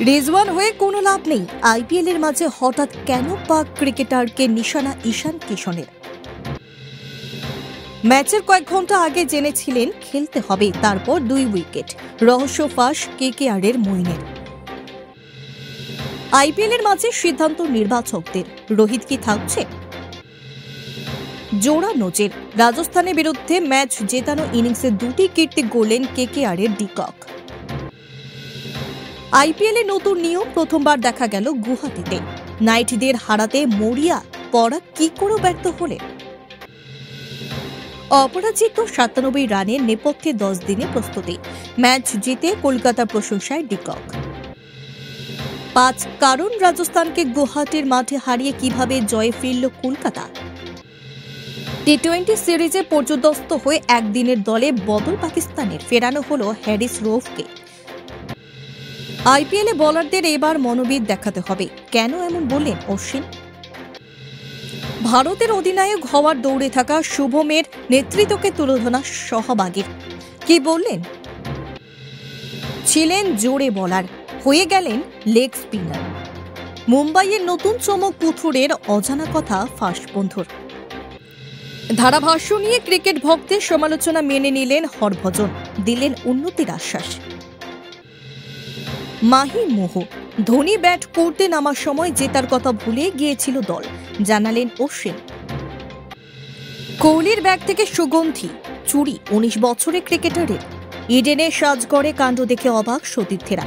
রিজওয়ান হয়ে কোনো লাভ নেই। আইপিএল এর মাঝে হঠাৎ কেন পাক ক্রিকেটারকে নিশানা ঈশান কিশনের? ম্যাচের কয়েক ঘন্টা আগে জেনেছিলেন খেলতে হবে, তারপর 2 উইকেট। রহস্য ফাঁস কেকেআর এর মইনের। আইপিএল এর মাঝে সিদ্ধান্ত নির্বাচকদের। রোহিত কি থাকছে? জোড়া নজির। রাজস্থানের বিরুদ্ধে ম্যাচ জেতানো ইনিংসে 2টি কীর্তি গড়লেন কেকেআর এর ডিকক। আইপিএলে নতুন নিয়ম প্রথমবার দেখা গেল গুয়াহাটিতে। নাইটদের হারাতে মরিয়া পরাগ কি করে ব্যর্থ হলেন? অপরাজিত 97 রানের নেপথ্যে 10 দিনে প্রস্তুতি। ম্যাচ জিতে কলকাতা প্রশংসায় ডিকক। 5 কারণ রাজস্থানকে গুয়াহাটির মাঠে হারিয়ে কিভাবে জয়ে ফিরল কলকাতা। টি20 সিরিজে পর্যদস্ত হয়ে একদিনের দলে বদল পাকিস্তানের, ফেরানো হল হ্যারিস রৌফকে। আইপিএলে বোলারদের এবার মনোবিদ দেখাতে হবে, কেন এমন বললেন অশ্বিন? ভারতের অধিনায়ক হওয়ার দৌড়ে থাকা শুভমের নেতৃত্বকে তুলোধনা সহবাগীর। কি বললেন? ছিলেন জোরে বলার, হয়ে গেলেন লেগ স্পিনার। মুম্বাইয়ের নতুন চমক পুথুরের অজানা কথা ফাঁস বন্ধুর। ধারাভাষ্য নিয়ে ক্রিকেট ভক্তের সমালোচনা মেনে নিলেন হরভজন, দিলেন উন্নতির আশ্বাস। মাহি মোহ, ধোনি ব্যাট করতে নামার সময় জেতার কথা ভুলে গিয়েছিল দল, জানালেন অশ্বিন। কোহলির ব্যাগ থেকে সুগন্ধি চুরি 19 বছরের ক্রিকেটারের। ইডেনে সাজগড়ে কাণ্ড দেখে অবাক সতীর্থেরা।